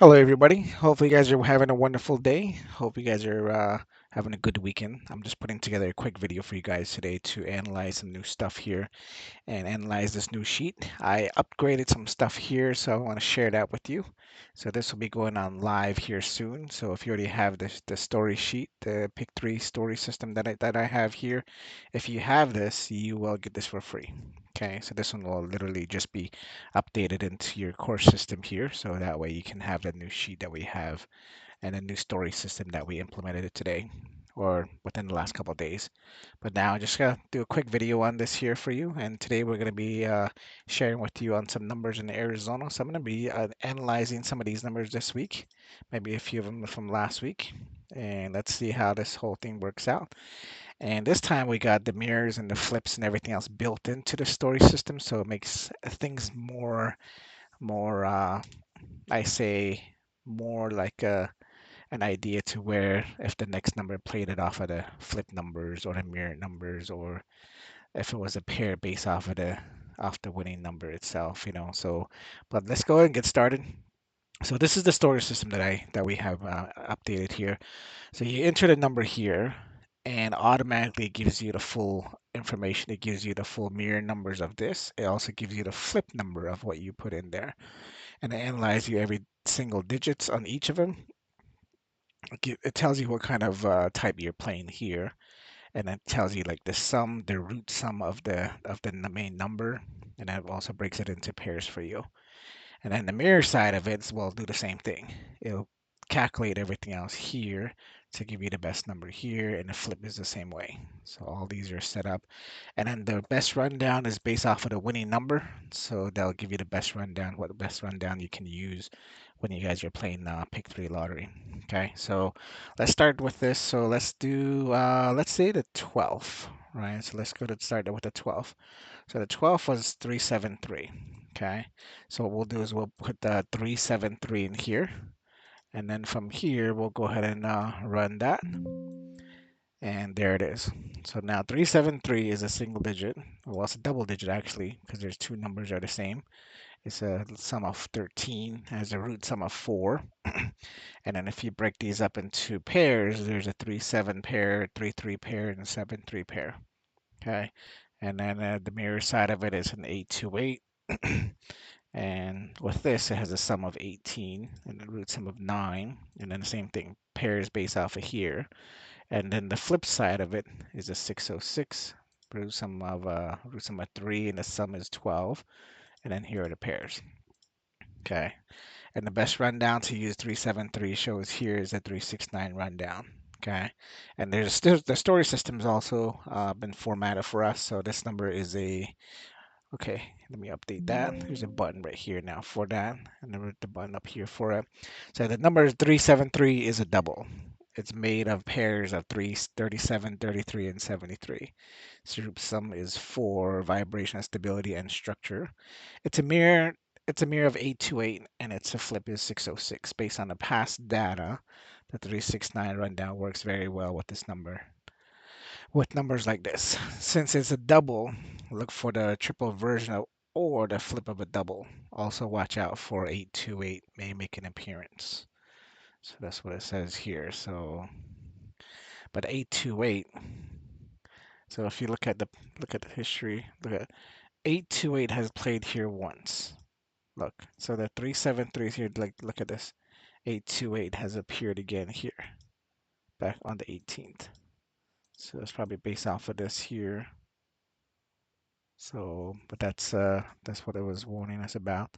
Hello, everybody. Hopefully, you guys are having a wonderful day. Hope you guys are having a good weekend. I'm just putting together a quick video for you guys today to analyze some new stuff here and analyze this new sheet. I upgraded some stuff here, so I want to share that with you. So this will be going on live here soon. So if you already have the story sheet, the pick three story system that I have here, if you have this, you will get this for free. Okay, so this one will literally just be updated into your core system here, so that way you can have the new sheet that we have and a new story system that we implemented it today or within the last couple of days. But now I'm just gonna do a quick video on this here for you. And today we're gonna be sharing with you on some numbers in Arizona. So I'm gonna be analyzing some of these numbers this week, maybe a few of them from last week. And let's see how this whole thing works out. And this time we got the mirrors and the flips and everything else built into the story system, so it makes things more I say more like an idea to where if the next number played it off of the flip numbers or the mirror numbers, or if it was a pair based off the winning number itself, So, but let's go ahead and get started. So this is the story system that we have updated here. So you enter the number here, and automatically it gives you the full information. It gives you the full mirror numbers of this. It also gives you the flip number of what you put in there, and it analyzes you every single digits on each of them. It tells you what kind of type you're playing here, and it tells you like the sum, the root sum of the main number, and that also breaks it into pairs for you. And then the mirror side of it will do the same thing. It'll calculate everything else here to give you the best number here, and the flip is the same way. So all these are set up. And then the best rundown is based off of the winning number. So that'll give you the best rundown, what the best rundown you can use when you guys are playing Pick 3 lottery. Okay, so let's start with this. So let's do, let's say the 12th, right? So let's go to start with the 12th. So the 12th was 373. Okay. So what we'll do is we'll put the 373 in here. And then from here, we'll go ahead and run that. And there it is. So now 373 is a single digit. Well, it's a double digit actually, because there's two numbers are the same. It's a sum of 13 as a root sum of 4. And then if you break these up into pairs, there's a 3-7 pair, 3-3 pair, and a 7-3 pair. Okay. And then the mirror side of it is an 8-2-8. And with this, it has a sum of 18 and a root sum of 9. And then the same thing, pairs based off of here. And then the flip side of it is a 606, root sum of 3, and the sum is 12. And then here are the pairs. Okay. And the best rundown to use 373 shows here is a 369 rundown. Okay. And there's still the story system's also been formatted for us. So this number is a Okay, let me update that. There's a button right here now for that, and then the button up here for it. So the number 373 is a double. It's made of pairs of 37, 33, and 73. So group sum is 4, vibration, stability, and structure. It's a mirror. It's a mirror of 828, and its a flip is 606. Based on the past data, the 369 rundown works very well with this number with numbers like this. Since it's a double, look for the triple version of, or the flip of a double. Also watch out for 828 may make an appearance. So that's what it says here. So, but 828. So if you look at the history, look at 828 has played here once. Look, so the 373 is here. Like look at this. 828 has appeared again here, back on the 18th. So that's probably based off of this here. So, but that's what it was warning us about.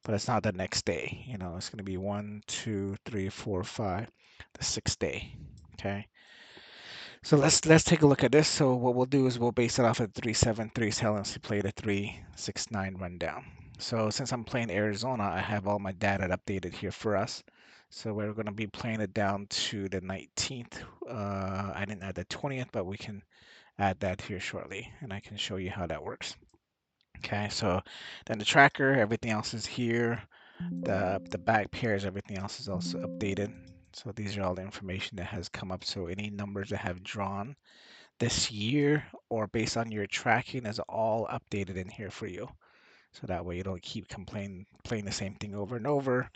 But it's not the next day. It's going to be one, two, three, four, five, the sixth day. Okay. So let's take a look at this. So what we'll do is we'll base it off of 373 telling us to play the 369 rundown. So since I'm playing Arizona, I have all my data updated here for us. So we're going to be playing it down to the 19th. I didn't add the 20th, but we can add that here shortly, and I can show you how that works. Okay, so then the tracker, everything else is here. The back pairs, everything else is also updated. So these are all the information that has come up. So any numbers that have drawn this year or based on your tracking is all updated in here for you. So that way you don't keep playing the same thing over and over.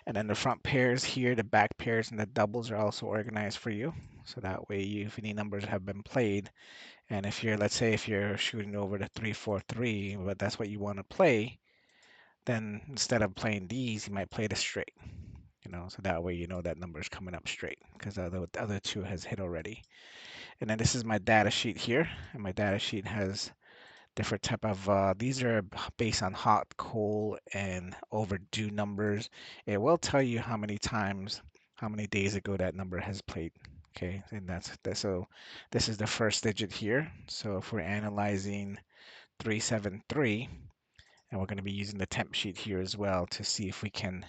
And then the front pairs here, the back pairs and the doubles are also organized for you. So that way if any numbers have been played, and if you're, let's say if you're shooting over the 3-4-3, but that's what you want to play, then instead of playing these, you might play the straight. So that way you know that number is coming up straight because the other two has hit already. And then this is my data sheet here, and my data sheet has different type of these are based on hot, cold, and overdue numbers. It will tell you how many times, how many days ago that number has played. Okay, and so this is the first digit here. So if we're analyzing 373, and we're going to be using the temp sheet here as well to see if we can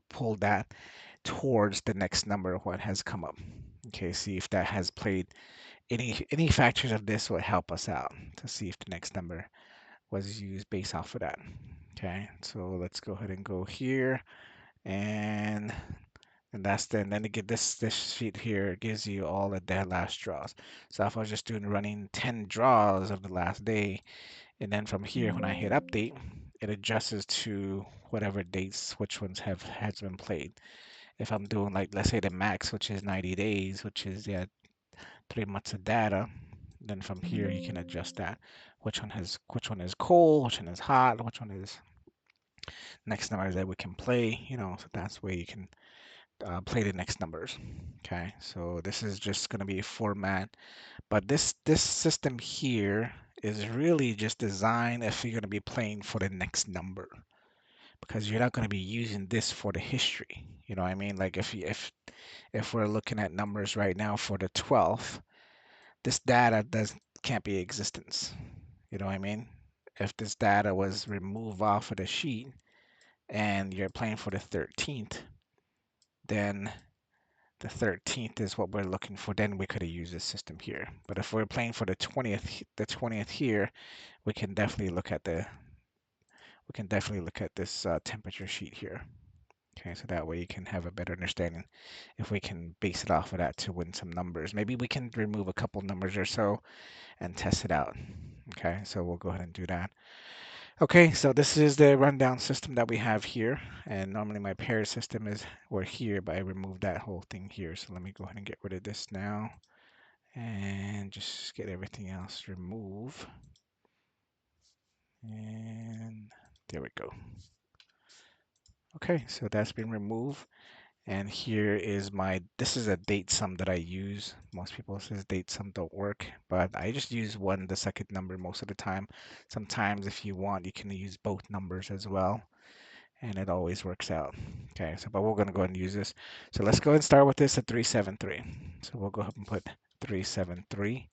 pull that towards the next number what has come up. Okay, see if that has played. Any factors of this will help us out to see if the next number was used based off of that. Okay, so let's go ahead and go here, and then to get this sheet here gives you all the dead last draws. So if I was just doing running 10 draws of the last day, and then from here when I hit update, it adjusts to whatever dates which ones has been played. If I'm doing like let's say the max, which is 90 days, which is 3 months of data, then from here you can adjust that. Which one is cold, which one is hot, which one is next numbers that we can play, so that's where you can play the next numbers. Okay, so this is just going to be a format, but this system here is really just designed if you're going to be playing for the next number, because you're not going to be using this for the history. You know what I mean? Like if we're looking at numbers right now for the 12th, this data does can't be existence. You know what I mean? If this data was removed off of the sheet and you're playing for the 13th, then the 13th is what we're looking for. Then we could have used this system here. But if we're playing for the 20th here, we can definitely look at this temperature sheet here. Okay, so that way you can have a better understanding if we can base it off of that to win some numbers. Maybe we can remove a couple numbers or so and test it out. Okay, so we'll go ahead and do that. Okay, so this is the rundown system that we have here. And normally my pair system is we're here, but I removed that whole thing here. So let me go ahead and get rid of this now and just get everything else removed. And there we go. Okay, so that's been removed. And here is this is a date sum that I use. Most people says date sum don't work, but I just use the second number most of the time. Sometimes if you want, you can use both numbers as well, and it always works out. Okay, so but we're gonna go ahead and use this. So let's go ahead and start with this at 373. So we'll go ahead and put 373,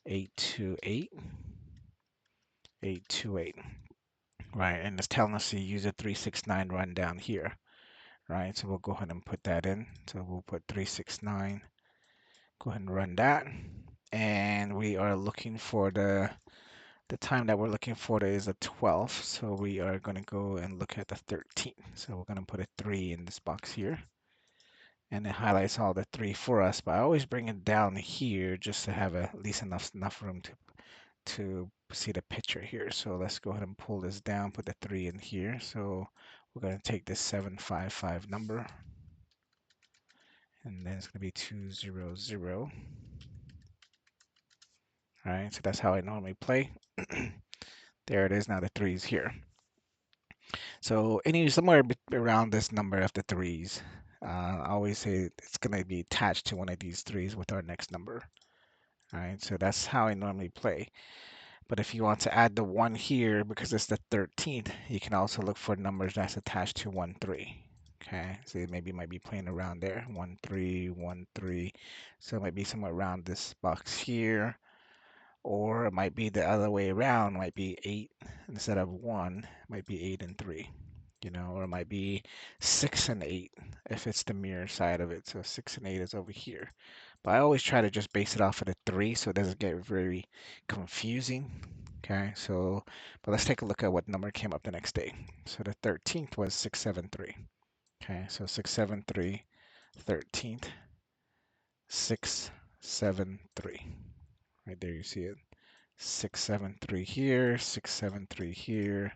828, 828. Right, and it's telling us to use a 369 run down here. Right, so we'll go ahead and put that in. So we'll put 369. Go ahead and run that. And we are looking for the time that we're looking for is the 12th. So we are going to go and look at the 13th. So we're going to put a 3 in this box here. And it highlights all the 3 for us. But I always bring it down here just to have at least enough room to see the picture here. So let's go ahead and pull this down, put the 3 in here. So we're going to take this 755 number. And then it's going to be 200. All right, so that's how I normally play. There it is. Now the 3's here. So somewhere around this number of the 3's, I always say it's going to be attached to one of these 3's with our next number. All right, so that's how I normally play. But if you want to add the 1 here, because it's the 13th, you can also look for numbers that's attached to 1, 3. Okay, so maybe you might be playing around there, 1, 3, 1, 3. So it might be somewhere around this box here. Or it might be the other way around, it might be 8 instead of 1, it might be 8 and 3, or it might be 6 and 8 if it's the mirror side of it. So 6 and 8 is over here. But I always try to just base it off of the 3 so it doesn't get very confusing. Okay, so, but let's take a look at what number came up the next day. So the 13th was 673. Okay, so 673, 13th, 673. Right there, you see it. 673 here, 673 here,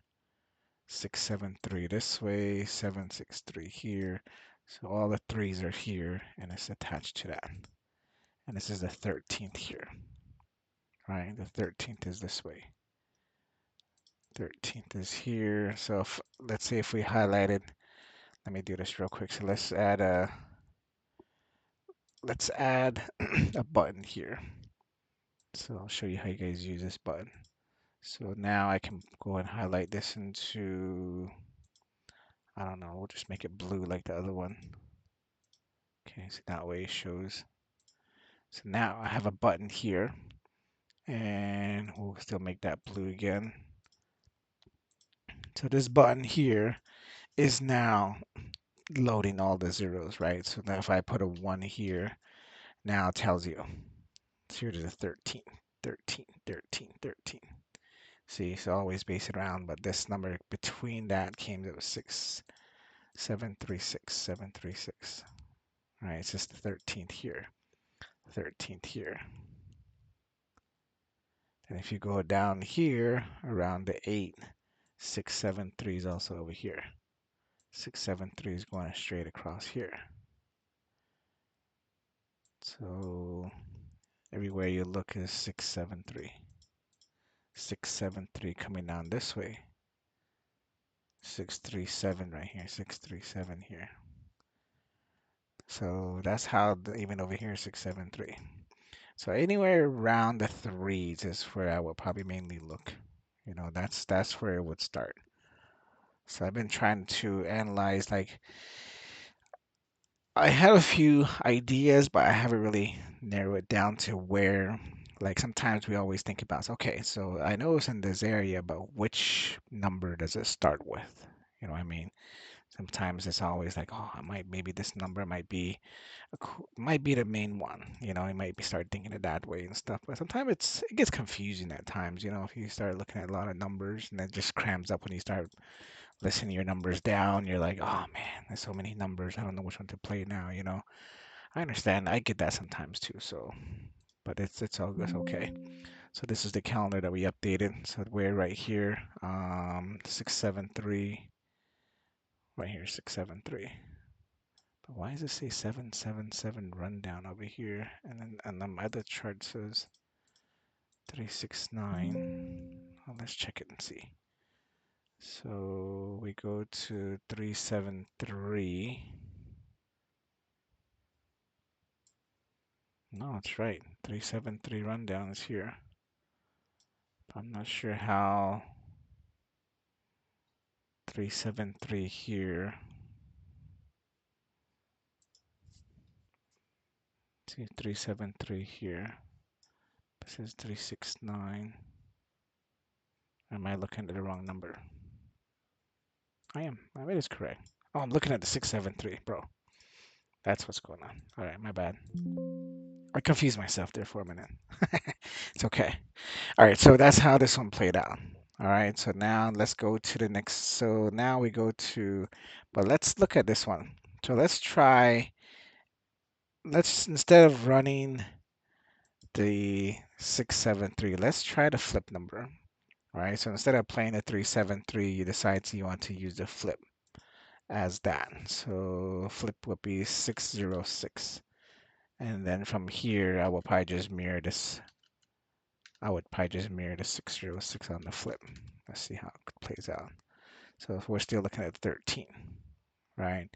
673 this way, 763 here. So all the threes are here and it's attached to that. And this is the 13th here, right? The 13th is this way. 13th is here. So if, let's say if we highlighted, let me do this real quick. So let's add a button here. So I'll show you how you guys use this button. So now I can go and highlight this into, I don't know, we'll just make it blue like the other one. Okay, so that way it shows. So now I have a button here, and we'll still make that blue again. So this button here is now loading all the zeros, right? So now if I put a 1 here, now it tells you, here to the 13, 13, 13, 13. See, so always base it around, but this number between that came to 6, 736, 736. All right, it's just the 13th here, 13th here. And if you go down here around the 8, 673 is also over here. 673 is going straight across here. So everywhere you look is 673. 673 coming down this way. 637 right here. 637 here. So that's how even over here 673. So anywhere around the threes is where I would probably mainly look. You know, that's where it would start. So I've been trying to analyze, like, I have a few ideas, but I haven't really narrowed it down to where, like, sometimes we always think about, okay, so I know it's in this area, but which number does it start with? You know what I mean? Sometimes it's always like, oh, maybe this number might be the main one. You know, you might be start thinking it that way and stuff. But sometimes it gets confusing at times. You know, if you start looking at a lot of numbers and it just crams up when you start listening your numbers down. You're like, oh man, there's so many numbers. I don't know which one to play now. You know, I understand. I get that sometimes too. So, but it's all it's okay. So this is the calendar that we updated. So we're right here, 673. Right here, 673. But why does it say 777 rundown over here? And then and the other chart says 369. Well, let's check it and see. So we go to 373. No, it's right. 373 rundown is here. I'm not sure how 373 here. See 373 here. It says 369. Am I looking at the wrong number? I am. It is correct. Oh, I'm looking at the 673, bro. That's what's going on. All right, my bad. I confused myself there for a minute. It's okay. All right, so that's how this one played out. All right, so now let's go to the next. So now we go to, but let's look at this one. So let's try, let's, instead of running the 673, let's try the flip number. All right, so instead of playing the 373, you decide you want to use the flip as that. So flip would be 606. And then from here, I will probably just mirror this. I would probably just mirror the 606 on the flip. Let's see how it plays out. So if we're still looking at 13, right?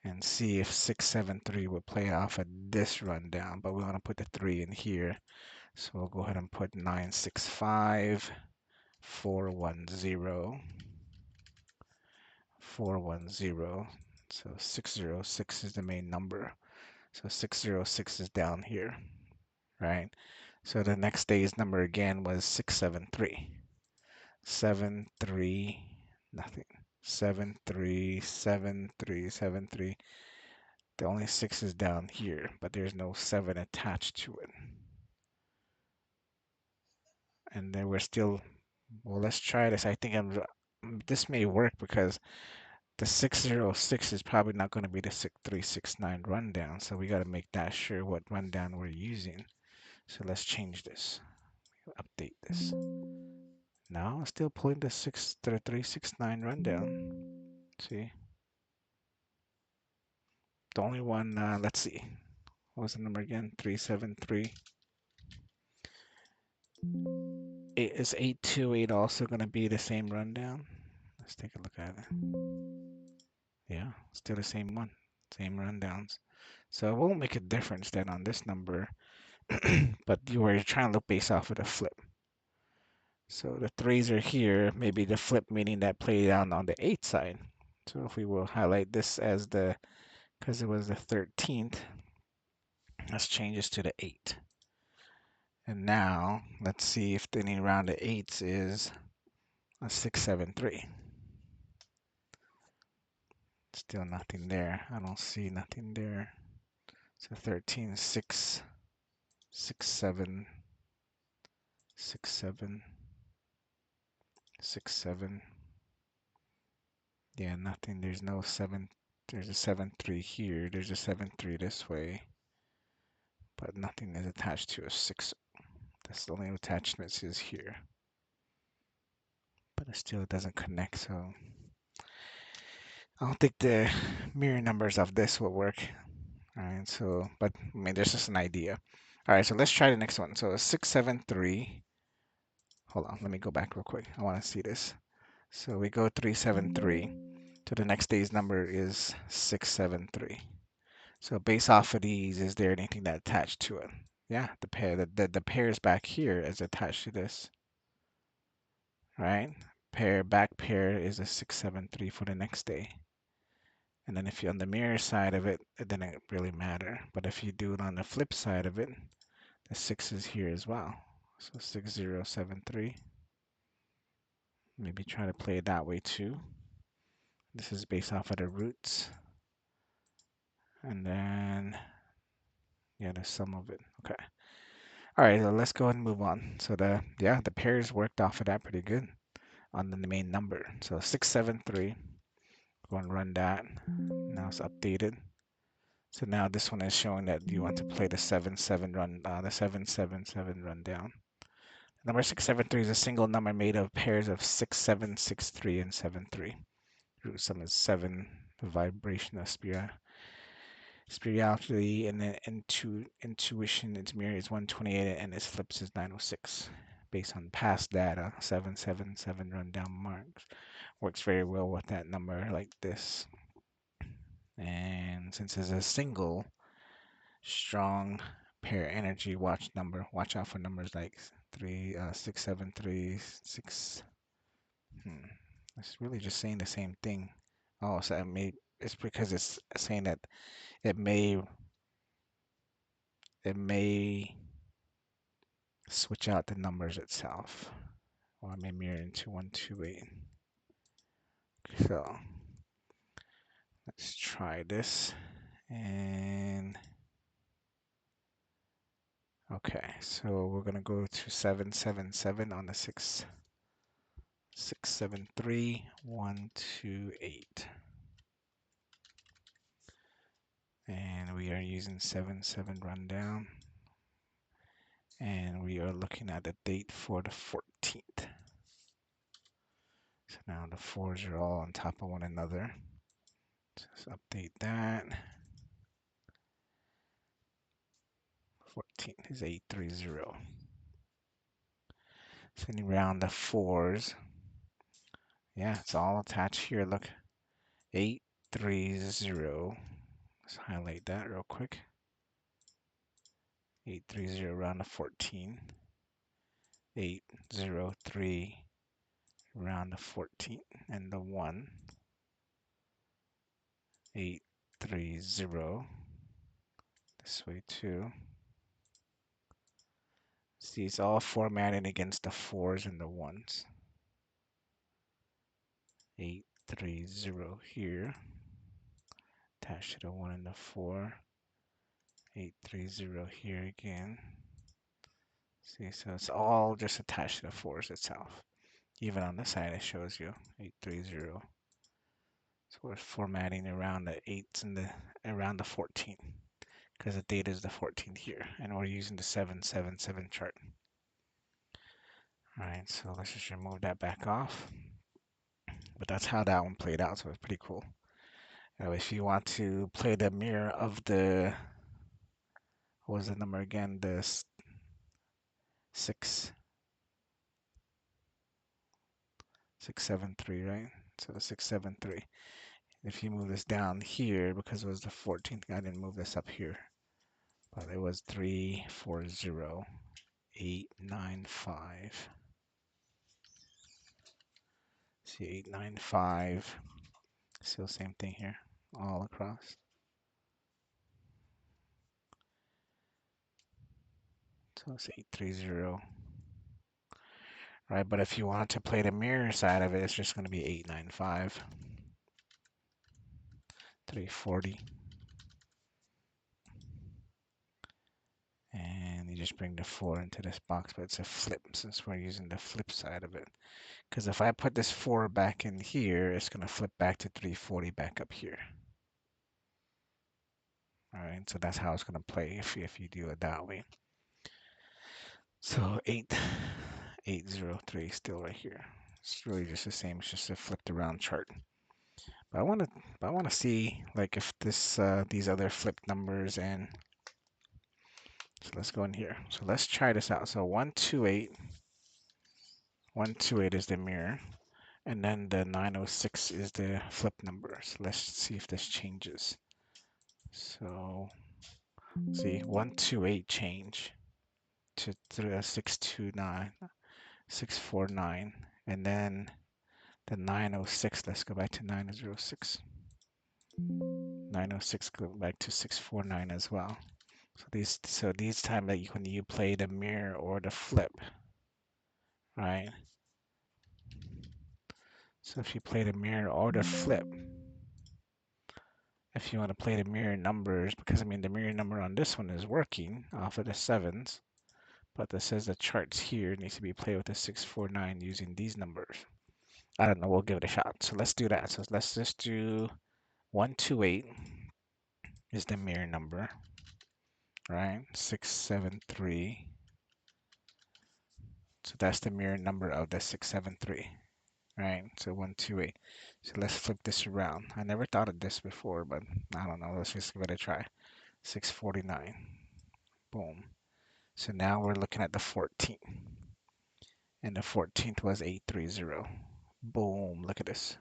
And see if 673 will play off of this rundown, but we want to put the 3 in here. So we'll go ahead and put 965, 410, 410. So 606 is the main number. So 606 is down here, right? So the next day's number again was 673. 73, nothing. 73, 73, 73. The only 6 is down here, but there's no 7 attached to it. And then we're still, well, let's try this. I think this may work because the 606 is probably not going to be the 369 rundown. So we got to make that sure what rundown we're using. So let's change this. Update this. Now still pulling the 369 rundown. See, the only one, let's see, what was the number again? 373. Is 828 also going to be the same rundown? Let's take a look at it. Yeah, still the same one, same rundowns. So it won't make a difference then on this number, but you were trying to look based off of the flip. So the threes are here, maybe the flip meaning that played down on the eight side. So if we will highlight this as because it was the 13th, let's change this to the 8. And now let's see if any round of eights is a 673. Still nothing there. I don't see nothing there. So 13, 6, 6, 7, 6, 7, 6, 7. Yeah, nothing. There's no 7. There's a 7-3 here. There's a 7-3 this way. But nothing is attached to a 6. That's the only attachments is here. But it still doesn't connect, so I don't think the mirror numbers of this will work. All right, so, but I mean, there's just an idea. All right, so let's try the next one. So 673. Hold on, let me go back real quick. I want to see this. So we go 373. So the next day's number is 673. So based off of these, is there anything that attached to it? Yeah, the pair, the pairs back here is attached to this, right? Back pair is a 673 for the next day. And then if you're on the mirror side of it, it didn't really matter. But if you do it on the flip side of it, the 6 is here as well. So 6073. Maybe try to play it that way too. This is based off of the roots. And then, yeah, the sum of it. Okay. All right, so let's go ahead and move on. So the pairs worked off of that pretty good on the main number. So 673. Go and run that. Now it's updated. So now this one is showing that you want to play the 7-7 run, the 7-7-7 run down. Number 673 is a single number made of pairs of 6, 7, 6, 3, and 7, 3. Root sum is 7. The vibration of spirituality and then intuition, its mirror is 128, and its flips is 906. Based on past data, 777 rundown marks works very well with that number like this. And since it's a single strong pair energy, watch out for numbers like 6, 7, 3, 6. It's really just saying the same thing. Oh, so it's because it's saying that it may it may switch out the numbers itself. Or it may mirror into 128. So let's try this. And okay, so we're gonna go to 777 on the 6, 6, 7, 3, 1, 2, 8. And we are using 7-7 rundown. And we are looking at the date for the 14th. So now the fours are all on top of one another. Let's update that. 14th is 830. Sending around the fours. Yeah, it's all attached here. Look, 830. Let's highlight that real quick. 830 around the 14. 803 around the 14 and the 1. 830 this way too. See, it's all formatted against the fours and the ones. 830 here. Attached to the 1 and the 4. 830 here again. See, so it's all just attached to the fours itself. Even on the side, it shows you 830. So we're formatting around the 8s and around the 14, because the date is the 14th here, and we're using the 777 chart. All right, so let's just remove that back off. But that's how that one played out, so it's pretty cool. Now, if you want to play the mirror of the, what was the number again? The six, 673, right? So 673. If you move this down here, because it was the 14th, I didn't move this up here, but it was 340895. See, 895. Still same thing here, all across. So it's 830. Right, but if you want to play the mirror side of it, it's just going to be 895, 340. And you just bring the 4 into this box, but it's a flip since we're using the flip side of it. Because if I put this 4 back in here, it's going to flip back to 340 back up here. All right, so that's how it's going to play if you do it that way. So 8803 still right here. It's really just the same. It's just a flipped around chart. But I want to see like if this these other flipped numbers and so let's go in here. So let's try this out. So 128 is the mirror, and then the 906 is the flip number. So let's see if this changes. So see 128 change to 629, 649, and then the 906. Let's go back to 906. 906 go back to 649 as well. So these time that when you play the mirror or the flip, right? So if you play the mirror or the flip, if you want to play the mirror numbers, because I mean the mirror number on this one is working off of the sevens, but this says the charts here needs to be played with the 649 using these numbers. I don't know, we'll give it a shot. So let's do that. So let's just do 128 is the mirror number, right? 673. So that's the mirror number of the 673, right? So 128. So let's flip this around. I never thought of this before, but I don't know. Let's just give it a try. 649. Boom. So now we're looking at the 14th. And the 14th was 830. Boom. Look at this.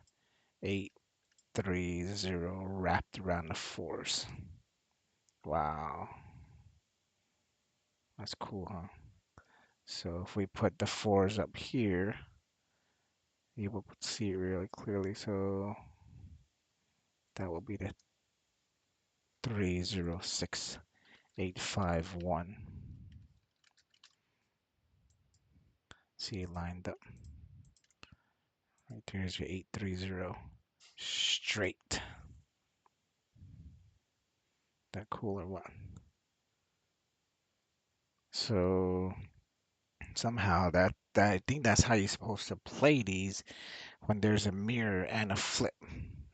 830 wrapped around the fours. Wow. That's cool, huh? So if we put the fours up here, you will see it really clearly. So that will be the 306851. See it lined up. Right there's your 830 straight. That cool or what? So somehow that I think that's how you're supposed to play these when there's a mirror and a flip.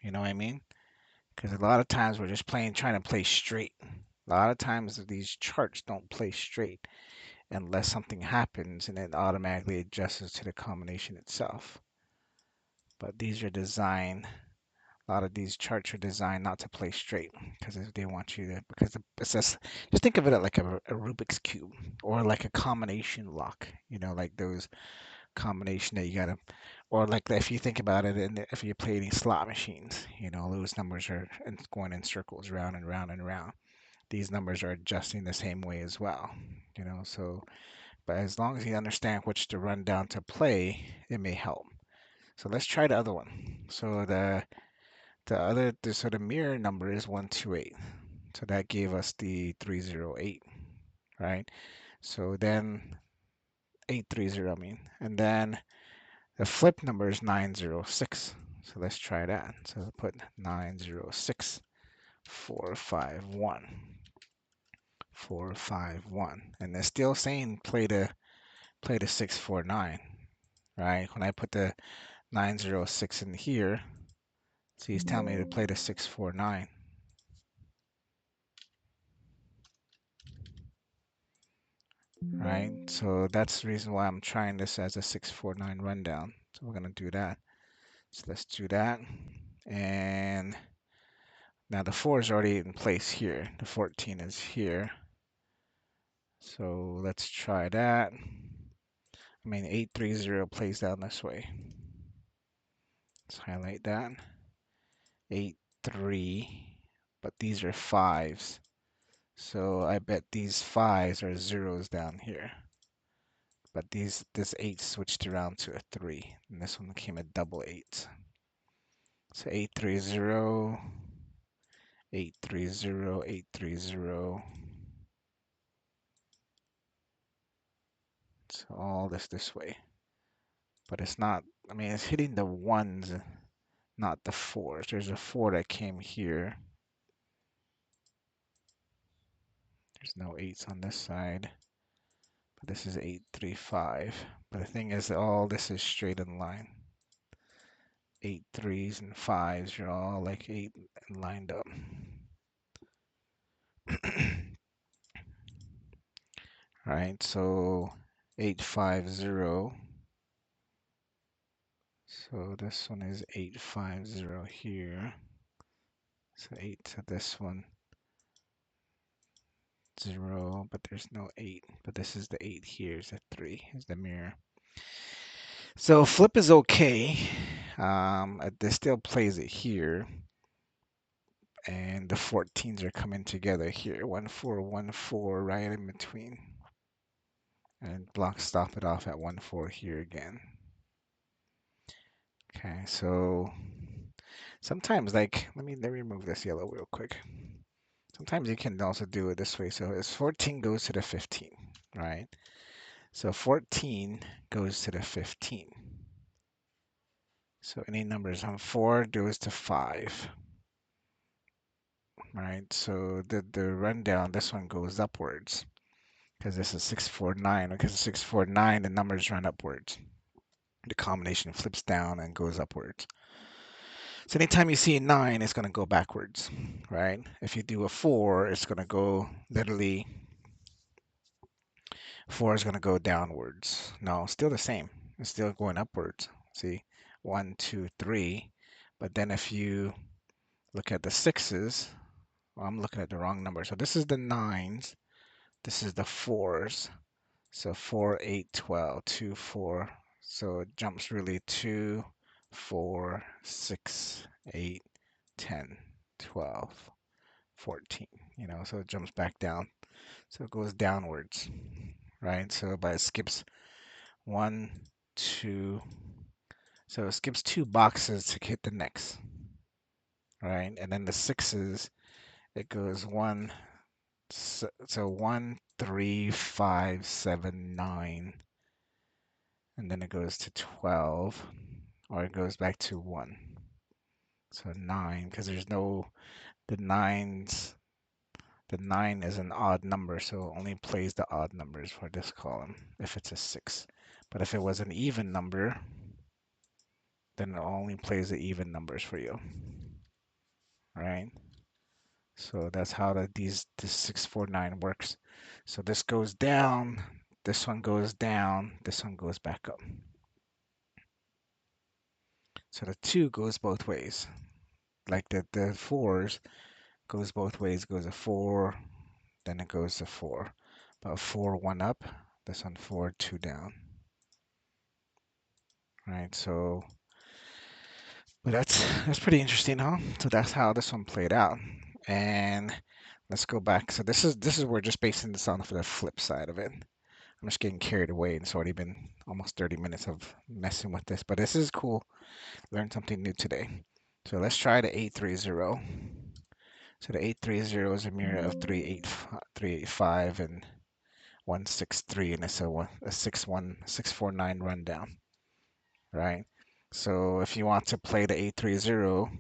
You know what I mean? Because a lot of times we're just trying to play straight. A lot of times these charts don't play straight unless something happens and it automatically adjusts to the combination itself. But these are designed, a lot of these charts are designed not to play straight because they want you to, because it's just think of it like a Rubik's Cube or like a combination lock, like those combination that you gotta, or like if you think about it, and if you're playing slot machines, those numbers are going in circles round and round and round. These numbers are adjusting the same way as well, so, but as long as you understand which to run down to play, it may help. So let's try the other one. So so the mirror number is 128. So that gave us the 308, right? So then 830, I mean, and then the flip number is 906. So let's try that. So put 906, 451, 451, and they're still saying play the 649, right? When I put the 906 in here, so he's telling me to play the 649. right? So that's the reason why I'm trying this as a 649 rundown. So we're going to do that. So let's do that. And now the 4 is already in place here. The 14 is here. So let's try that. I mean, 830 plays down this way. Let's highlight that. 8-3, but these are 5s. So I bet these 5s are zeros down here. But this 8 switched around to a 3, and this one became a double 8. So 830, 830, 830. So all this way. But it's not, I mean, it's hitting the 1s, not the 4s. There's a 4 that came here. There's no 8s on this side. But this is 835. But the thing is that all this is straight in line. 8 3s and 5s are all like 8 and lined up. Right, so 850. So this one is 850 here. So 8 to this one, 0, but there's no 8. But this is the 8 here, is a 3, is the mirror. So flip is okay. This still plays it here. And the 14s are coming together here. 1 4 1 4 right in between. And block stop it off at 1 4 here again. Okay, so sometimes like let me remove this yellow real quick. Sometimes you can also do it this way. So as 14 goes to the 15, right? So 14 goes to the 15. So any numbers on 4 goes to 5. Right? So the rundown, this one goes upwards because this is 649. Because 649, the numbers run upwards. The combination flips down and goes upwards. So anytime you see a 9, it's going to go backwards, right? If you do a 4, it's going to go literally, 4 is going to go downwards. No, still the same. It's still going upwards. See, 1, 2, 3. But then if you look at the 6s, well, I'm looking at the wrong number. So this is the 9s. This is the 4s. So 4, 8, 12, 2, 4. So it jumps really 2, 4, 6, 8, 10, 12, 14. So it jumps back down. So it goes downwards, right? So but it skips 1, 2. So it skips 2 boxes to hit the next, right? And then the 6s, it goes 1, so 1, 3, 5, 7, 9, and then it goes to 12, or it goes back to 1. So 9, because there's no, the 9s, the 9 is an odd number, so it only plays the odd numbers for this column if it's a 6. But if it was an even number, then it only plays the even numbers for you, right? So that's how this 649 works. So this goes down, this one goes down, this one goes back up. So the 2 goes both ways. Like the 4s goes both ways, goes a 4, then it goes to 4. But 4, 1 up, this one 4, 2 down. Right, so but that's pretty interesting, huh? So that's how this one played out. And let's go back. So this is we're just basing this on the flip side of it. I'm just getting carried away, and it's already been almost 30 minutes of messing with this, but this is cool. Learned something new today. So let's try the 830. So the 830 is a mirror of 385 and 163, and it's a 649 rundown, right? So if you want to play the 830,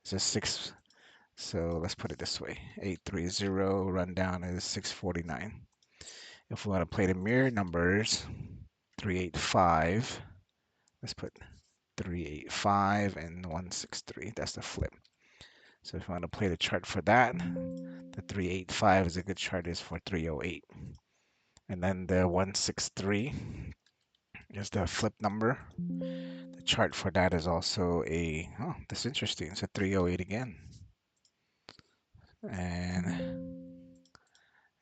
it's a 6. So let's put it this way: 830 rundown is 649. If we want to play the mirror numbers, 385. Let's put 385 and 163. That's the flip. So if you want to play the chart for that, the 385 is a good chart is for 308. And then the 163 is the flip number. The chart for that is also oh, that's interesting. It's a 308 again. And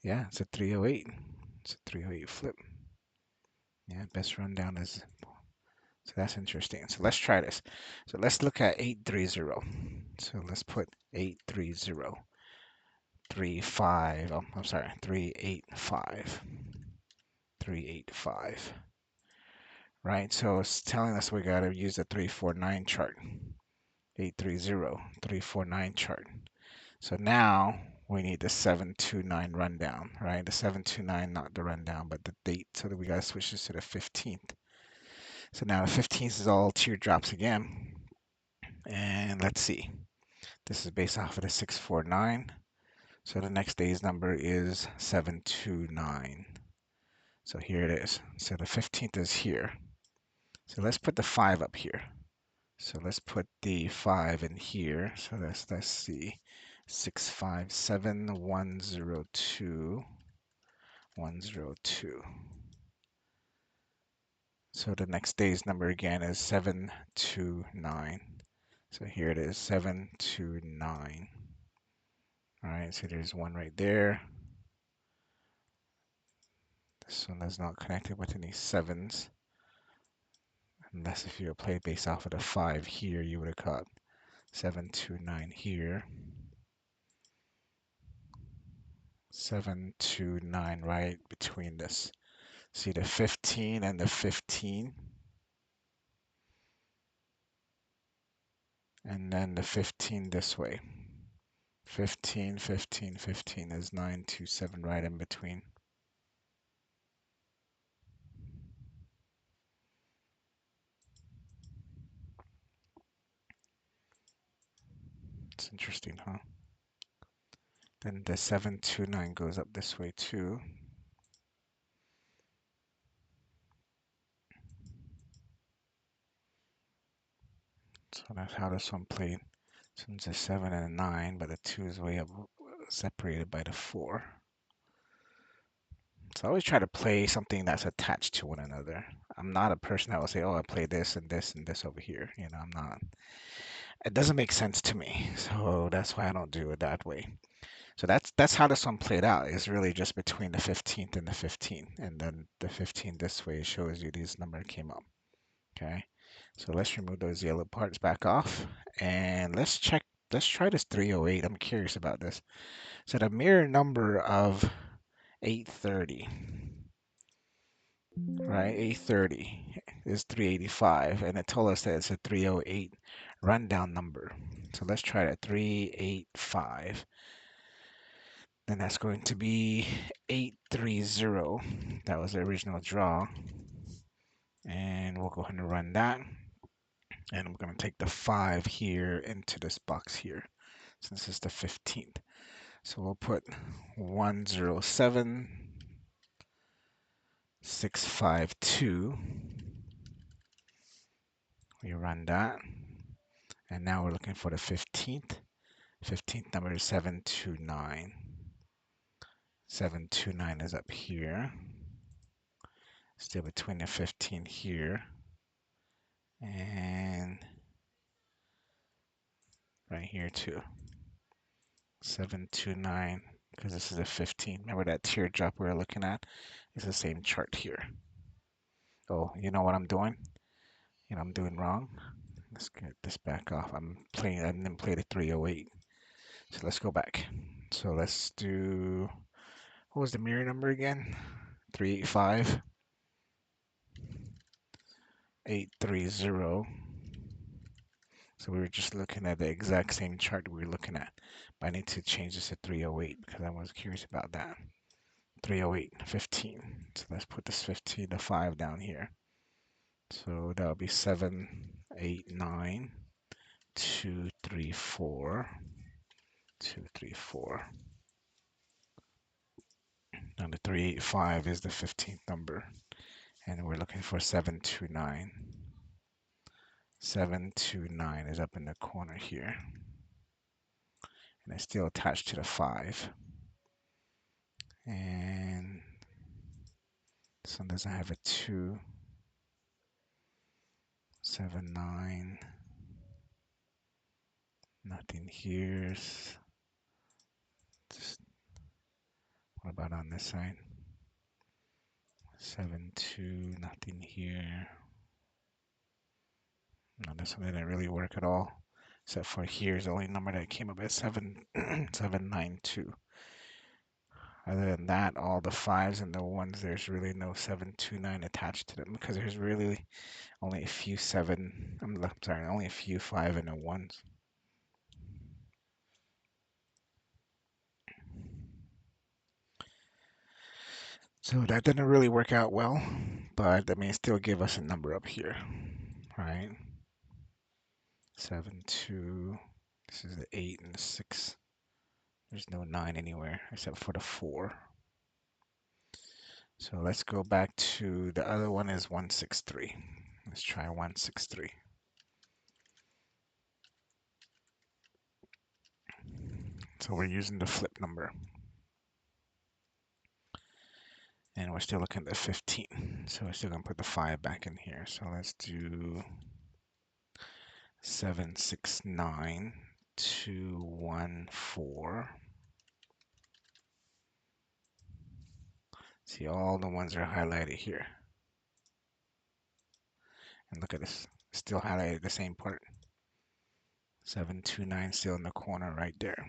yeah, it's a 308. It's a 308 flip. Yeah, best rundown is, so that's interesting. So let's try this. So let's look at 830. So let's put 830, 35. Oh, I'm sorry, 385, 385. Right? So it's telling us we got to use the 349 chart. 830, 349 chart. So now we need the 729 rundown, right? The 729, not the rundown, but the date. So that we got to switch this to the 15th. So now the 15th is all teardrops again. And let's see. This is based off of the 649. So the next day's number is 729. So here it is. So the 15th is here. So let's put the 5 up here. So let's put the 5 in here. So let's see. 657 102 102. So the next day's number again is 729. So here it is, 729. All right, so there's one right there. This one is not connected with any sevens. Unless if you played based off of the 5 here, you would have caught 729 here. 729 right between this. See the 15 and the 15. And then the 15 this way. 15, 15, 15 is 927 right in between. It's interesting, huh? Then the 729 goes up this way too. So that's how this one played. So it's a 7 and a 9, but the 2 is way up separated by the 4. So I always try to play something that's attached to one another. I'm not a person that will say, oh, I play this and this and this over here. You know, I'm not. It doesn't make sense to me. So that's why I don't do it that way. So that's how this one played out. It's really just between the 15th and the 15th. And then the 15 this way shows you these number came up. Okay. So let's remove those yellow parts back off. And let's check. Let's try this 308. I'm curious about this. So the mirror number of 830, right? 830 is 385, and it told us that it's a 308 rundown number. So let's try that 385. Then that's going to be 830. That was the original draw. And we'll go ahead and run that. And I'm going to take the 5 here into this box here, since it's the 15th. So we'll put 107 652. We run that. And now we're looking for the 15th. 15th number is 729. 729 is up here. Still between the 15 here. And right here too. 729, because this is a 15. Remember that teardrop we were looking at? It's the same chart here. Oh, you know what I'm doing? You know I'm doing wrong. Let's get this back off. I didn't play the 308. So let's go back. So let's do, what was the mirror number again? 385, 830. So we were just looking at the exact same chart we were looking at. But I need to change this to 308 because I was curious about that. 308, 15. So let's put this 15, the 5 down here. So that'll be 7, 8, 9, 2, 3, 4, 2, 3, 4. Now the 385 is the 15th number. And we're looking for 729. 729 is up in the corner here. And it's still attached to the 5. And This one doesn't have a 2, 7, 9, nothing here. Just, what about on this side? 7, 2, nothing here. No, this one didn't really work at all. Except for here's the only number that came up as 7, 792. Other than that, all the 5s and the 1s, there's really no 729 attached to them because there's really only a few 7, I'm sorry, only a few 5 and the 1s. So that didn't really work out well, but I mean, it still give us a number up here, right? 7, 2, this is the 8 and the 6. There's no 9 anywhere except for the 4. So let's go back to the other one is 163. Let's try 163. So we're using the flip number. And we're still looking at 15. So we're still going to put the 5 back in here. So let's do 769 214. See, all the ones are highlighted here. And look at this. Still highlighted the same part. 729 still in the corner right there.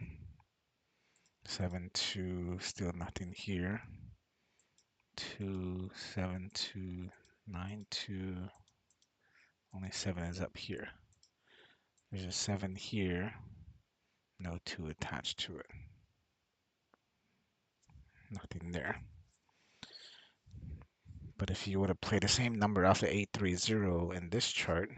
72 still nothing here. 27292. Only 7 is up here. There's a 7 here. No 2 attached to it. Nothing there. But if you were to play the same number off the 830 in this chart,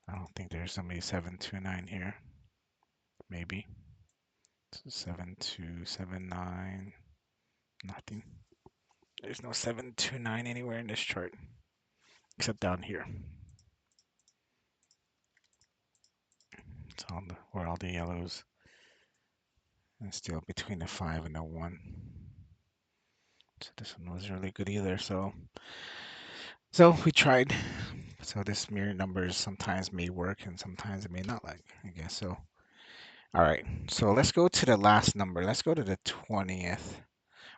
I don't think there's somebody 729 here. Maybe. So 7279. Nothing. There's no 729 anywhere in this chart. Except down here. It's on where all the yellows. And still between the 5 and the 1. So this one wasn't really good either. So we tried. So this mirror numbers sometimes may work and sometimes it may not, like, I guess so. All right, so let's go to the last number. Let's go to the 20th,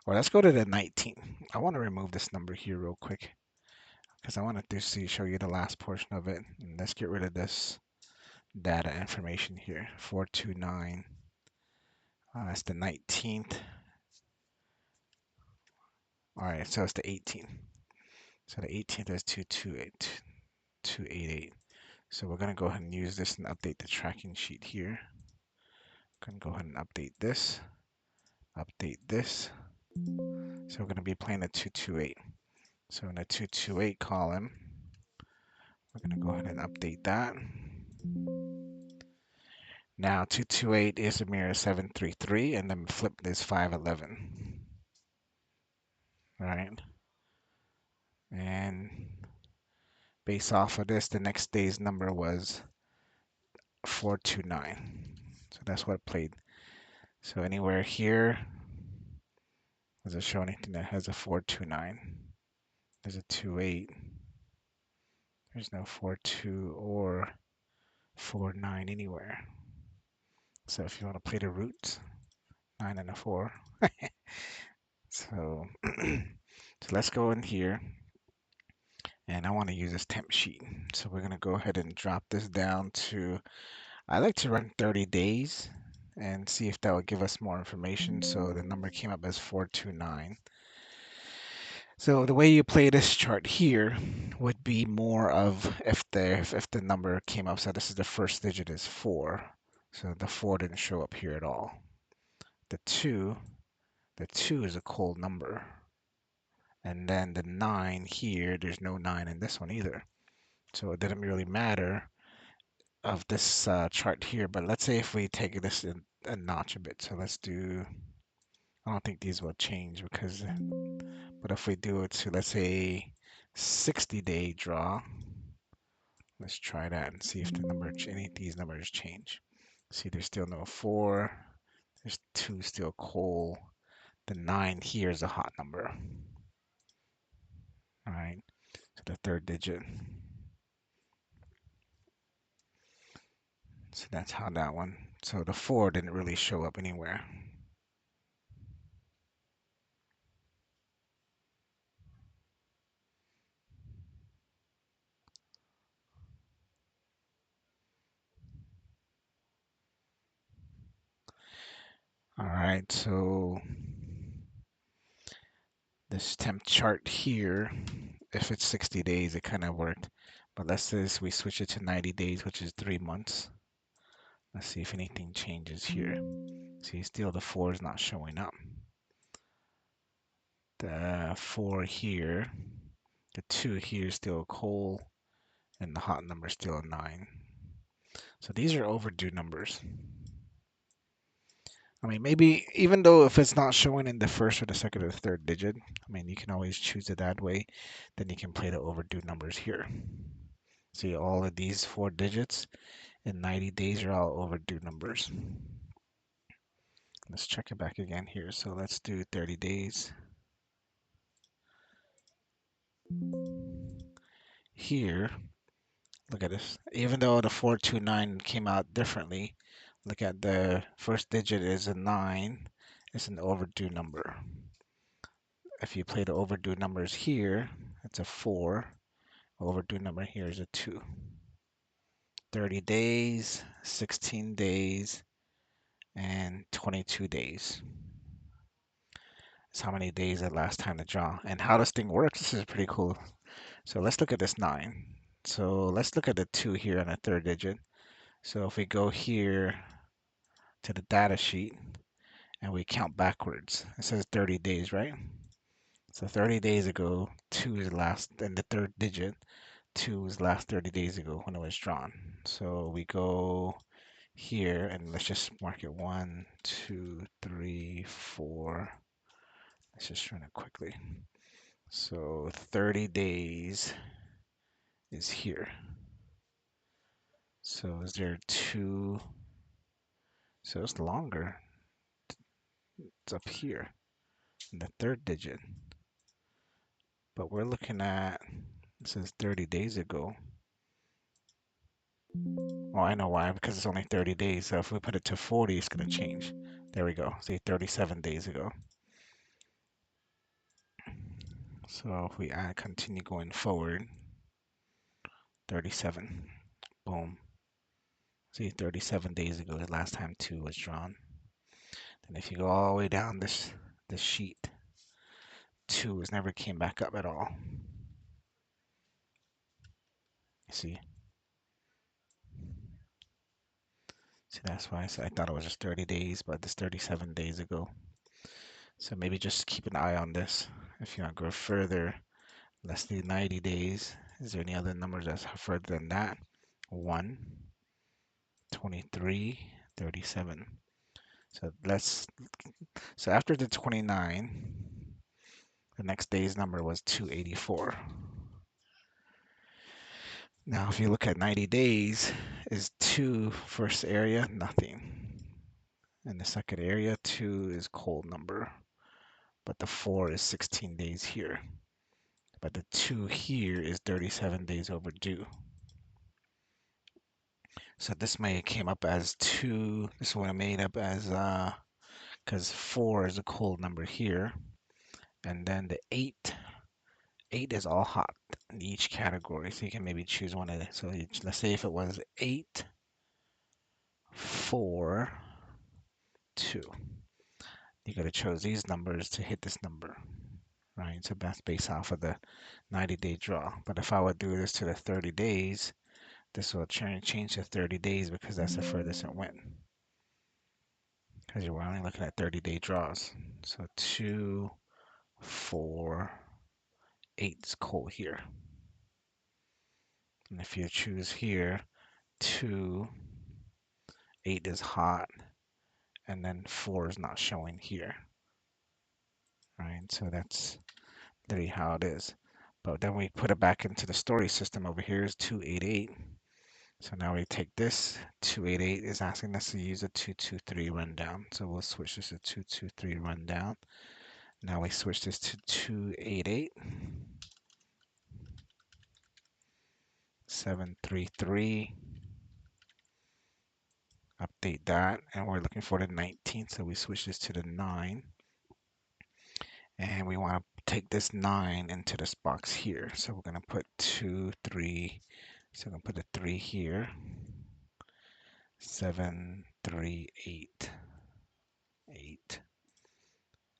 or let's go to the 19th. I want to remove this number here real quick because I want to show you the last portion of it. And let's get rid of this data information here. 429. That's the 19th. All right, so it's the 18th. So the 18th is 228, 288. So we're going to go ahead and use this and update the tracking sheet here. Going to go ahead and update this. Update this. So we're going to be playing the 228. So in the 228 column, we're going to go ahead and update that. Now 228 is a mirror 733, and then flip is 511. All right. And based off of this, the next day's number was 429. So that's what it played. So anywhere here, does it show anything that has a 429? There's a 28. There's no 42 or 49 anywhere. So if you want to play the roots, 9 and a 4. So, so let's go in here. And I want to use this temp sheet. So we're going to go ahead and drop this down to, I like to run 30 days and see if that would give us more information. So the number came up as 429. So the way you play this chart here would be more of if the number came up. So this is the first digit is 4. So the 4 didn't show up here at all. The 2 is a cold number. And then the 9 here, there's no 9 in this one either. So it didn't really matter of this chart here. But let's say if we take this a notch a bit. So let's do, I don't think these will change because, but if we do it to, let's say, 60-day draw, Let's try that and see if any of these numbers change. See, there's still no 4. There's 2 still cold. The 9 here is a hot number. All right, so the third digit. So that's how that one. So the 4 didn't really show up anywhere. All right, so this temp chart here, if it's 60 days, it kind of worked. But let's say we switch it to 90 days, which is 3 months. Let's see if anything changes here. See, still the 4 is not showing up. The 4 here, the 2 here is still cold, and the hot number is still a 9. So these are overdue numbers. I mean, maybe even though if it's not showing in the first or the second or the third digit, I mean, you can always choose it that way. Then you can play the overdue numbers here. See, all of these 4 digits in 90 days are all overdue numbers. Let's check it back again here. So let's do 30 days. Here, look at this. Even though the 429 came out differently, look at the first digit is a 9. It's an overdue number. If you play the overdue numbers here, it's a 4. Overdue number here is a 2. 30 days, 16 days, and 22 days. That's how many days the last time to draw. And how this thing works, this is pretty cool. So let's look at this 9. So let's look at the 2 here on the third digit. So if we go here to the data sheet and we count backwards, it says 30 days, right? So 30 days ago, 2 is last, and the third digit, 2 was last 30 days ago when it was drawn. So we go here and let's just mark it 1, 2, 3, 4. Let's just run it quickly. So 30 days is here. So is there 2? So it's longer. It's up here in the third digit. But we're looking at, it says 30 days ago. Oh, I know why, because it's only 30 days. So if we put it to 40, it's going to change. There we go. Say 37 days ago. So if we add, continue going forward, 37. Boom. See, 37 days ago, the last time 2 was drawn. And if you go all the way down this sheet, 2 has never came back up at all. You see? See, that's why I thought it was just 30 days, but it's 37 days ago. So maybe just keep an eye on this. If you want to go further, let's do 90 days. Is there any other numbers that's further than that? 1, 23, 37. So after the 29, the next day's number was 284. Now, if you look at 90 days, is 2 first area? Nothing. In the second area, 2 is cold number, but the 4 is 16 days here. But the 2 here is 37 days overdue. So this may have came up as 2. This one made up as, because 4 is a cold number here. And then the 8 is all hot in each category. So you can maybe choose one of the, so let's say if it was 8, 4, 2. You could have chose these numbers to hit this number, right? So that's based off of the 90-day draw. But if I would do this to the 30 days, this will change to 30 days because that's the furthest it went. Because you're only looking at 30-day draws. So 2, 4, 8 is cold here. And if you choose here, 2, 8 is hot, and then 4 is not showing here. Right, so that's literally how it is. But then we put it back into the story system over here is 288. So now we take this 288 is asking us to use a 223 rundown. So we'll switch this to 223 rundown. Now we switch this to 288, 733. Update that, and we're looking for the 19th, so we switch this to the 9, and we want to take this 9 into this box here. So we're going to put 2, 3, so we're going to put a 3 here, 7, 3, 8, 8.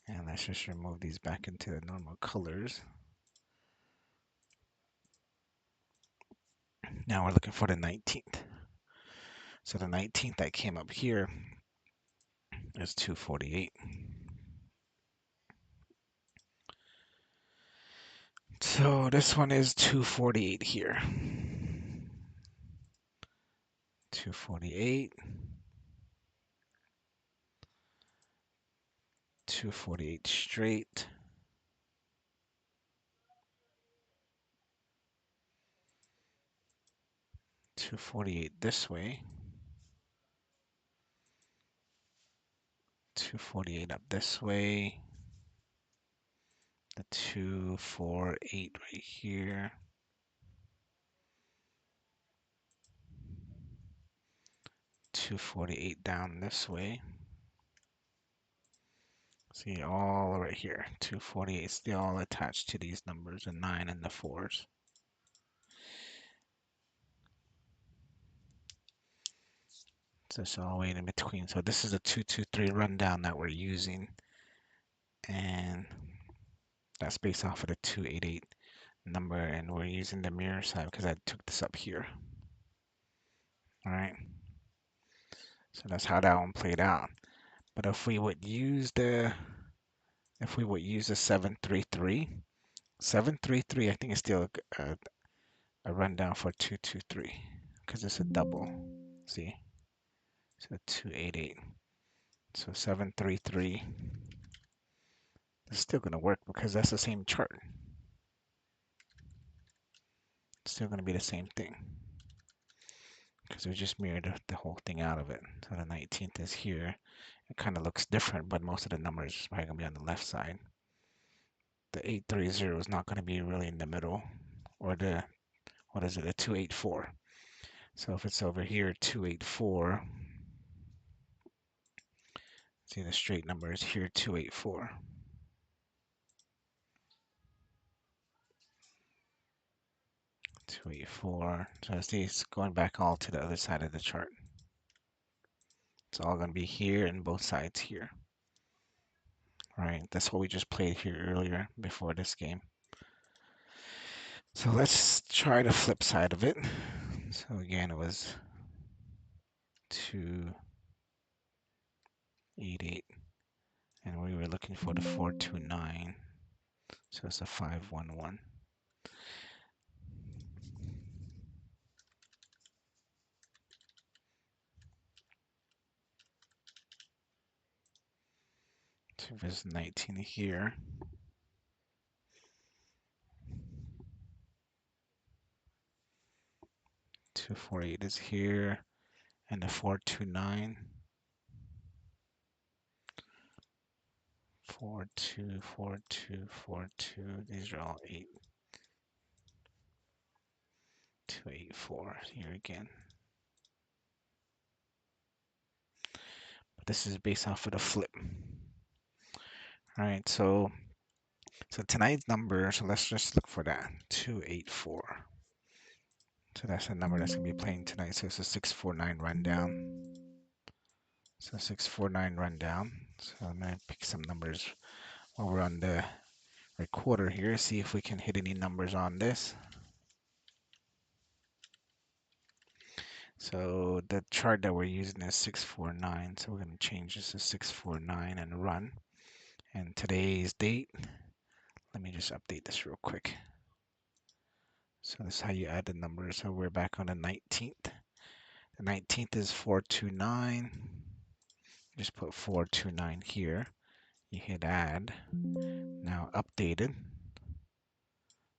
And let's just remove these back into the normal colors. Now we're looking for the 19th. So the 19th that came up here is 248. So this one is 248 here. 248. 248 straight. 248 this way. 248 up this way. The 248 right here. 248 down this way. See, all right here. 248 still all attached to these numbers, the 9 and the 4s. So it's all the way in between. So this is a 223 rundown that we're using. And that's based off of the 288 number. And we're using the mirror side because I took this up here. All right. So that's how that one played out. But if we would use the 733, 733, I think it's still a rundown for 223 because it's a double. See? So 288. So 733 is still going to work because that's the same chart. It's still going to be the same thing because we just mirrored the whole thing out of it. So the 19th is here. It kind of looks different, but most of the numbers is probably going to be on the left side. The 830 is not going to be really in the middle, or the, what is it, the 284. So if it's over here, 284, see the straight number is here, 284. 284. So see, it's going back all to the other side of the chart. It's all going to be here and both sides here. All right, that's what we just played here earlier before this game. So let's try the flip side of it. So again, it was 288, and we were looking for the 429. So it's a 511. So there's 19 here. 248 is here, and the 429. 42, 42, 42. These are all 8. 284 here again. But this is based off of the flip. All right, so tonight's number, so let's just look for that. 284. So that's the number that's gonna be playing tonight. So it's a 649 rundown. So 649 rundown. So I'm gonna pick some numbers while we're on the recorder here, see if we can hit any numbers on this. So the chart that we're using is 649. So we're going to change this to 649 and run. And today's date, let me just update this real quick. So this is how you add the numbers. So we're back on the 19th. The 19th is 429. Just put 429 here. You hit add. Now updated.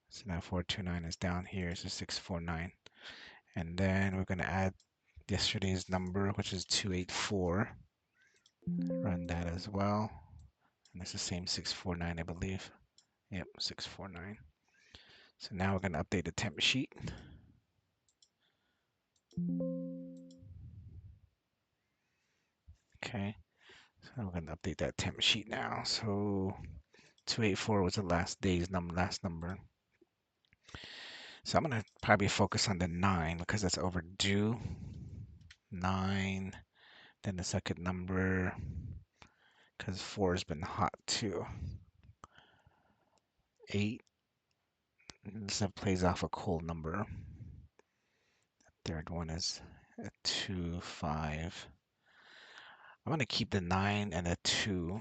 So now 429 is down here. So 649. And then we're going to add yesterday's number, which is 284. Run that as well. And it's the same 649, I believe. Yep, 649. So now we're going to update the temp sheet. Okay, so we're going to update that temp sheet now. So 284 was the last number. So I'm going to probably focus on the 9 because that's overdue. 9, then the second number, because 4 has been hot too. 8, this plays off a cold number. Third one is a 2, 5. I'm going to keep the 9 and the 2,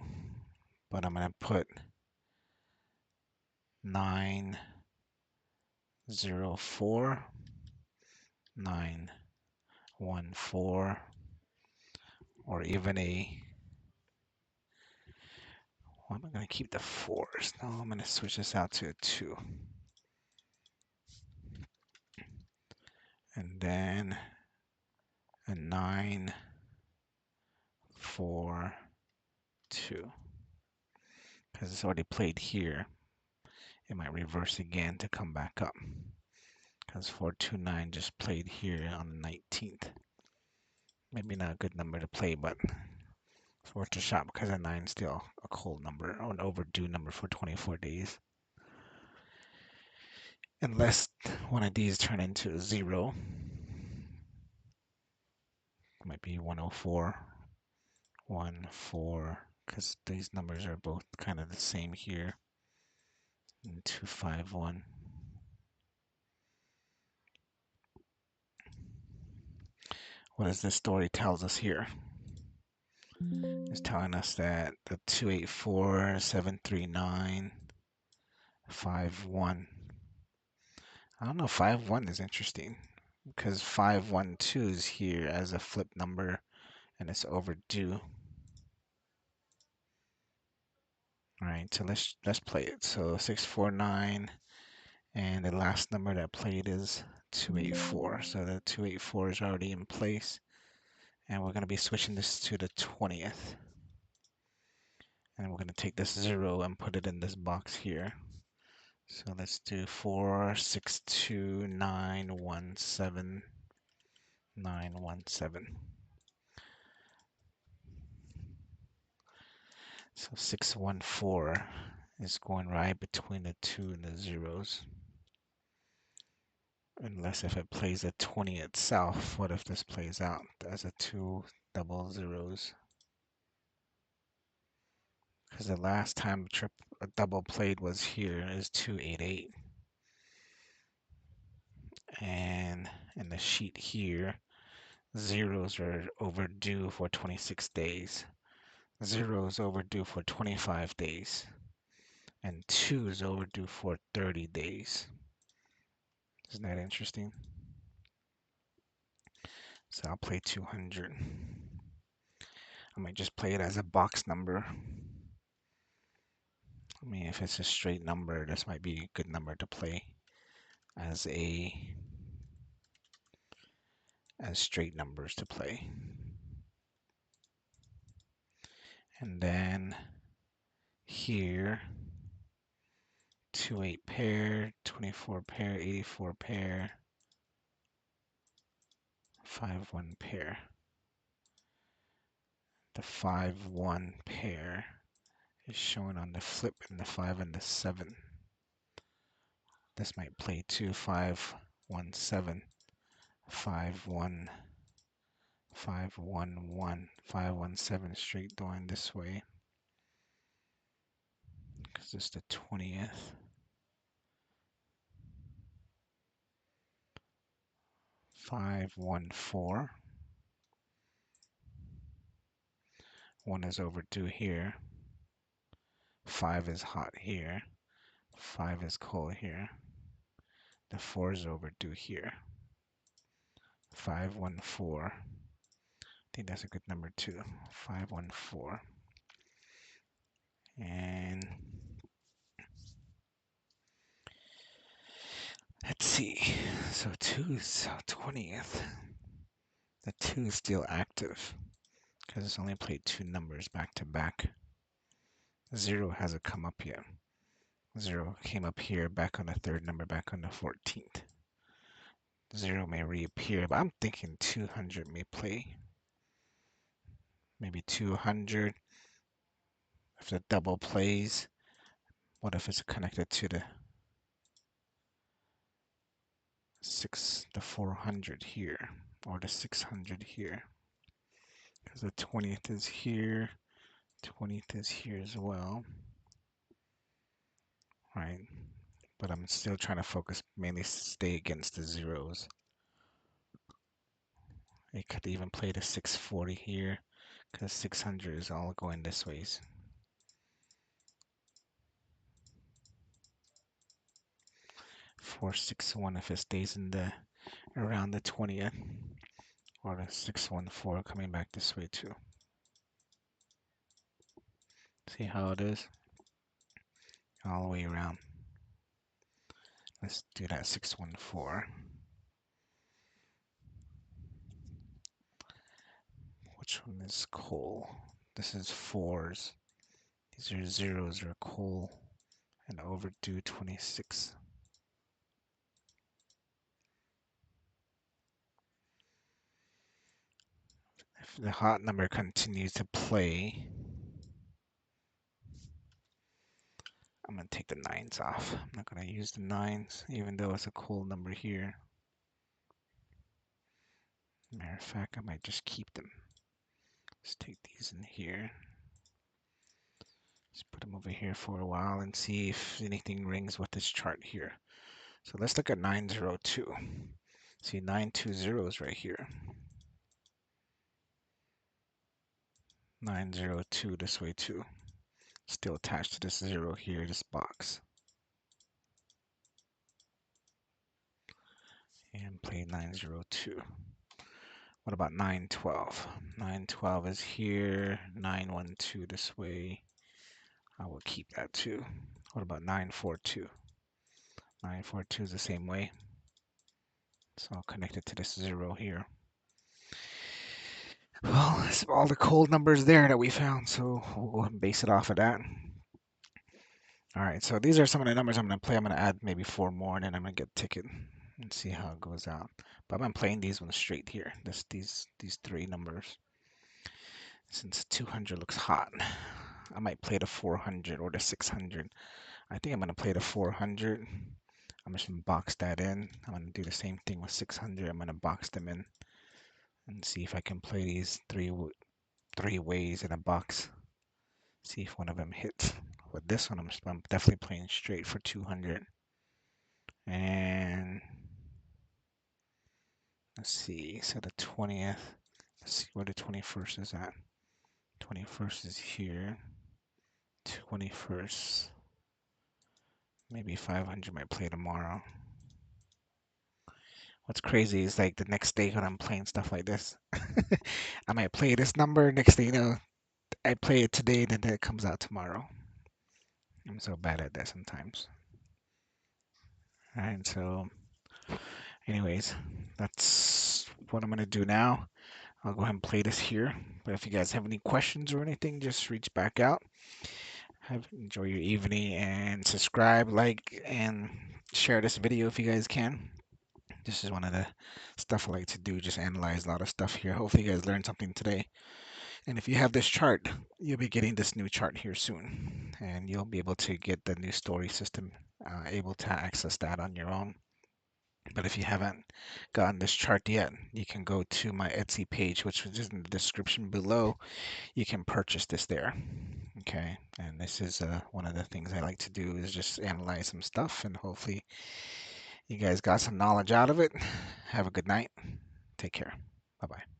but I'm going to put 9, 0, 4, 9, 1, 4, or even well, I'm going to keep the 4s. No, I'm going to switch this out to a 2. And then a 9, 4, 2. Because it's already played here, it might reverse again to come back up. Because 429 just played here on the 19th. Maybe not a good number to play, but it's worth a shot because a 9 is still a cold number or an overdue number for 24 days. Unless one of these turn into a 0. It might be 104, 1, 4, because these numbers are both kind of the same here. And 251. What does this story tells us here? It's telling us that the 284, 739, 51. I don't know, 51 is interesting because 512 is here as a flip number and it's overdue. All right, so let's play it. So 649 and the last number that played is 284. So the 284 is already in place. And we're going to be switching this to the 20th. And we're going to take this 0 and put it in this box here. So let's do 462917917. So 614 is going right between the 2 and the 0s. Unless if it plays a 20 itself, what if this plays out as a 2 double 0s? Because the last time a double played was here is 288. And in the sheet here, 0s are overdue for 26 days. 0s overdue for 25 days. And 2s overdue for 30 days. Isn't that interesting? So I'll play 200. I might just play it as a box number. I mean, if it's a straight number, this might be a good number to play as straight numbers to play. And then here, 2-8 pair, 24 pair, 84 pair, 5-1 pair. The 5-1 pair is shown on the flip in the 5 and the 7. This might play 2, 5, 1, 7, 5, 1, 5, 1, 1, 5, 1, 7 straight going this way. Because it's the 20th. 5, 1, 4. 1 is overdue here. 5 is hot here. 5 is cold here. The 4 is overdue here. 5, 1, 4. I think that's a good number too. 5, 1, 4. And let's see. So 2 is 20th. The 2 is still active because it's only played two numbers back to back. 0 hasn't come up yet. 0 came up here back on the third number, back on the 14th. 0 may reappear, but I'm thinking 200 may play. Maybe 200. If the double plays, what if it's connected to the 400 here, or the 600 here? Because the 20th is here, 20th is here as well, right? But I'm still trying to focus, mainly stay against the zeros. It could even play the 640 here, because 600 is all going this ways. 461 if it stays in the around the 20th, or the 614 coming back this way too. See how it is? All the way around. Let's do that 614. Which one is coal? This is fours. These are zeros are coal and overdue 26. If the hot number continues to play, I'm going to take the nines off. I'm not going to use the nines, even though it's a cool number here. Matter of fact, I might just keep them. Let's take these in here. Let's put them over here for a while and see if anything rings with this chart here. So let's look at 902. See 920 is right here. 902 this way too. Still attached to this zero here, this box. And play 902. What about 912? 912 is here. 912 this way. I will keep that too. What about 942? 942 is the same way. It's all connected to this zero here. Well, it's all the cold numbers there that we found, so we'll go ahead and base it off of that. All right, so these are some of the numbers I'm going to play. I'm going to add maybe 4 more, and then I'm going to get a ticket and see how it goes out. But I'm playing these ones straight here. These 3 numbers. Since 200 looks hot, I might play the 400 or the 600. I think I'm going to play the 400. I'm just going to box that in. I'm going to do the same thing with 600. I'm going to box them in and see if I can play these three ways in a box. See if one of them hits. With this one, I'm definitely playing straight for 200. And let's see. So the 20th. Let's see where the 21st is at. 21st is here. 21st. Maybe 500 might play tomorrow. What's crazy is like the next day when I'm playing stuff like this, I might play this number. Next thing you know, I play it today, then it comes out tomorrow. I'm so bad at that sometimes. All right, so anyways, that's what I'm gonna do now. I'll go ahead and play this here. But if you guys have any questions or anything, just reach back out. Enjoy your evening and subscribe, like, and share this video if you guys can. This is one of the stuff I like to do, just analyze a lot of stuff here. Hopefully you guys learned something today. And if you have this chart, you'll be getting this new chart here soon. And you'll be able to get the new story system, able to access that on your own. But if you haven't gotten this chart yet, you can go to my Etsy page, which is in the description below. You can purchase this there. Okay, and this is one of the things I like to do is just analyze some stuff, and hopefully you guys got some knowledge out of it. Have a good night. Take care. Bye-bye.